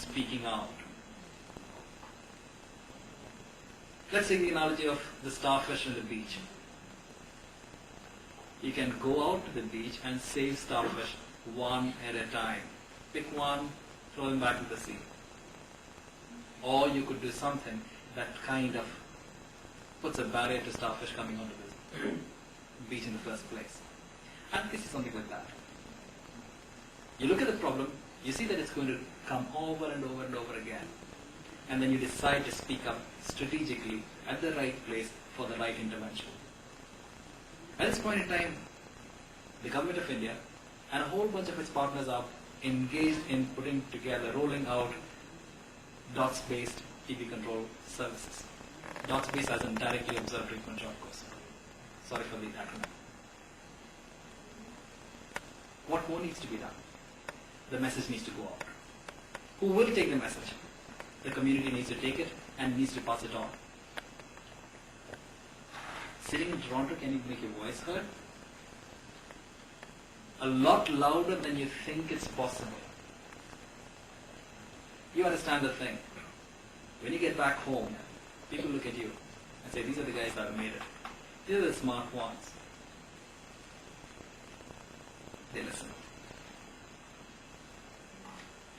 speaking out. Let's take the analogy of the starfish on the beach. You can go out to the beach and save starfish one at a time. Pick one, throw them back into the sea. Or you could do something that kind of puts a barrier to starfish coming onto the beach in the first place. And this is something like that. You look at the problem, you see that it's going to come over and over and over again. And then you decide to speak up strategically at the right place for the right intervention. At this point in time, the government of India and a whole bunch of its partners are engaged in putting together, rolling out DOTS-based TB control services. DOTS-based as in directly observed treatment short course. Sorry for the acronym. What more needs to be done? The message needs to go out. Who will take the message? The community needs to take it and needs to pass it on. Sitting in Toronto, can you make your voice heard? A lot louder than you think it's possible. You understand the thing. When you get back home, people look at you and say, these are the guys that have made it. These are the smart ones. They listen.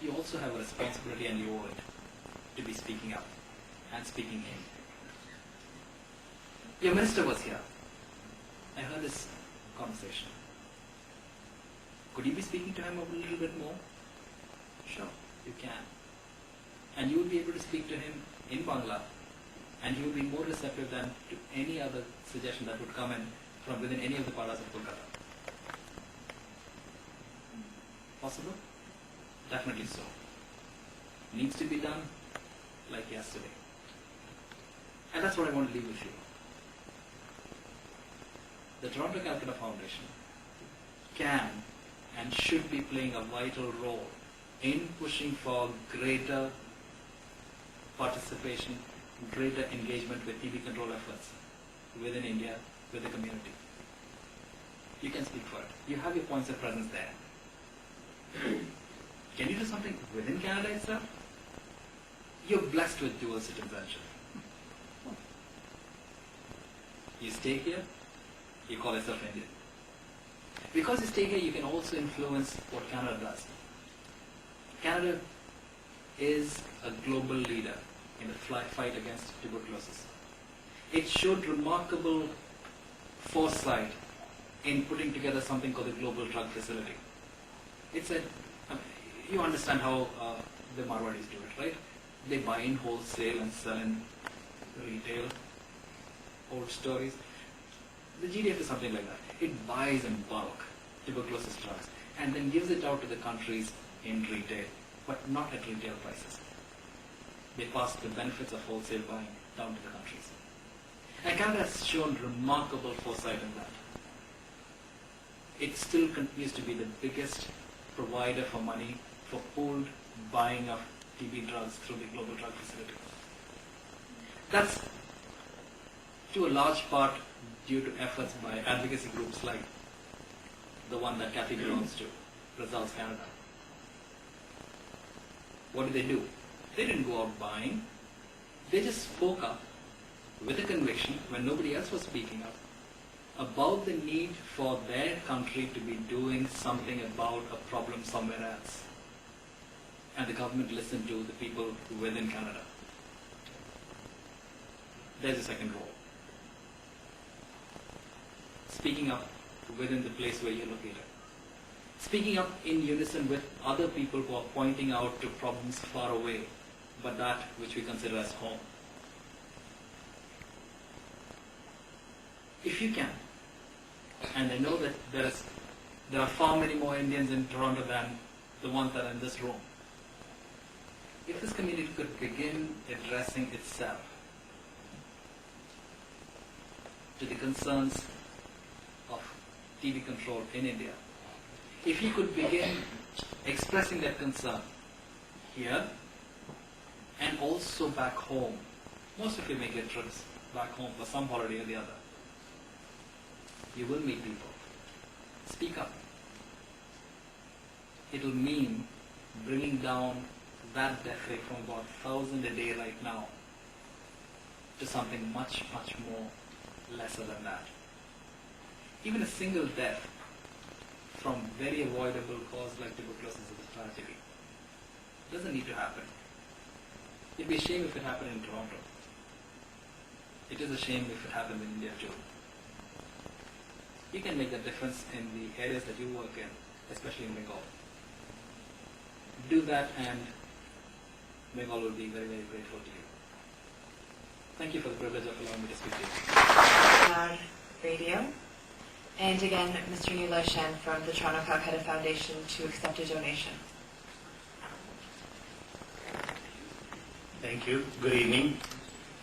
You also have a responsibility and you owe it to be speaking up and speaking in. Your minister was here. I heard this conversation. Could you be speaking to him a little bit more? Sure, you can. And you will be able to speak to him in Bangla, and he will be more receptive than to any other suggestion that would come in from within any of the paras of Kolkata. Possible? Definitely so. Needs to be done like yesterday. And that's what I want to leave with you. The Toronto Calcutta Foundation can and should be playing a vital role in pushing for greater participation, greater engagement with TB control efforts within India, with the community. You can speak for it. You have your points of presence there. Can you do something within Canada itself? You're blessed with dual citizenship. You stay here, you call yourself Indian. Because you stay here, you can also influence what Canada does. Canada is a global leader in the fight against tuberculosis. It showed remarkable foresight in putting together something called the Global Drug Facility. It said, you understand how the Marwadis do it, right? They buy in wholesale and sell in retail, old stories. The GDF is something like that. It buys in bulk tuberculosis drugs and then gives it out to the countries in retail, but not at retail prices. They pass the benefits of wholesale buying down to the countries. And Canada has shown remarkable foresight in that. It still continues to be the biggest provider for money for pooled buying of TB drugs through the Global Drug Facility. That's to a large part due to efforts by advocacy groups like the one that Kathy belongs to, Results Canada. What do? They didn't go out buying. They just spoke up with a conviction when nobody else was speaking up about the need for their country to be doing something about a problem somewhere else. And the government listened to the people within Canada. There's a second role. Speaking up within the place where you're located. Speaking up in unison with other people who are pointing out to problems far away, but that which we consider as home. If you can, and I know that there are far many more Indians in Toronto than the ones that are in this room. If this community could begin addressing itself to the concerns of TB control in India, if you could begin expressing that concern here and also back home, most of you make your trips back home for some holiday or the other. You will meet people. Speak up. It will mean bringing down that death rate from about 1,000 a day right now to something much, much more lesser than that. Even a single death from very avoidable cause like tuberculosis is a tragedy. It doesn't need to happen. It'd be a shame if it happened in Toronto. It is a shame if it happened in India too. You can make that difference in the areas that you work in, especially in Bengal. Do that and Bengal will be very, very grateful to you. Thank you for the privilege of allowing me to speak to you. Radio. And again, Mr. Nilay Shen from the Toronto Kolkata Foundation to accept a donation. Thank you. Good evening.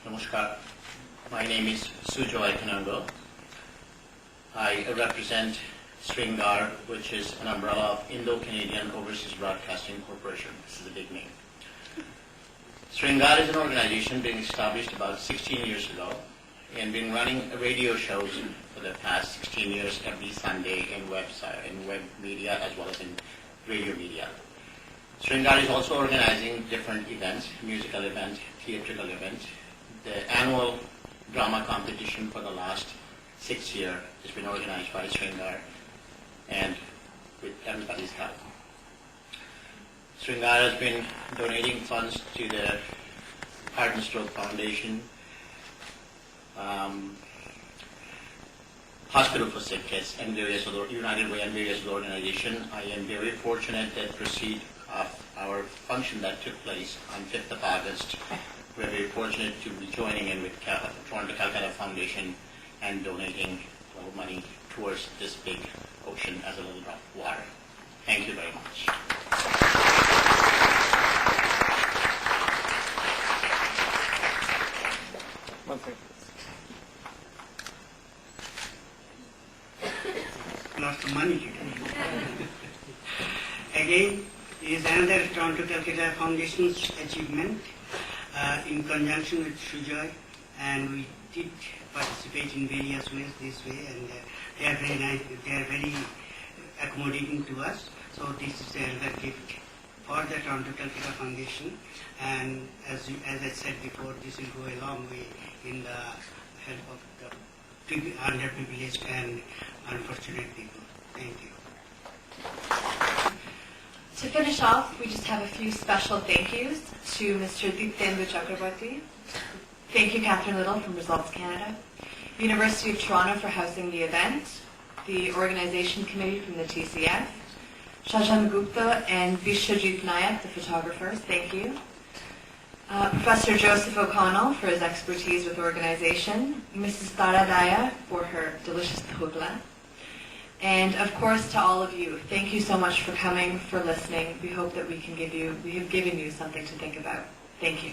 Namaskar. My name is Sujoy Kanango. I represent Sringar, which is an umbrella of Indo-Canadian Overseas Broadcasting Corporation. This is a big name. Sringar is an organization being established about 16 years ago and been running radio shows for the past 16 years every Sunday in web media as well as in radio media. Sringar is also organizing different events, musical events, theatrical events. The annual drama competition for the last 6 years has been organized by Sringar and with everybody's help. Sringar has been donating funds to the Heart and Stroke Foundation, Hospital for Sick Kids, and various other United Way and various other organizations. I am very fortunate that proceed of our function that took place on 5th of August. We're very fortunate to be joining in with Toronto Kolkata Foundation and donating a little money towards this big ocean as a little drop of water. Thank you very much. One second. Lots of money today. Again, it is another Toronto Kolkata Foundation's achievement in conjunction with Sujoy, and we did participate in various ways this way, and they are very nice, they are very accommodating to us. So this is another gift for the Toronto Kolkata Foundation, and as I said before, this will go a long way in the help of the underprivileged and unfortunate people. Thank you. To finish off, we just have a few special thank yous to Mr. Diptendu Chakrabarti. Thank you, Catherine Little from Results Canada. University of Toronto for hosting the event. The organization committee from the TCF. Shajan Gupta and Vishwajit Nayak, the photographers, thank you. Professor Joseph O'Connell for his expertise with organization. Mrs. Tara Daya for her delicious thugla. And of course to all of you, thank you so much for coming, for listening. We hope that we have given you something to think about. Thank you.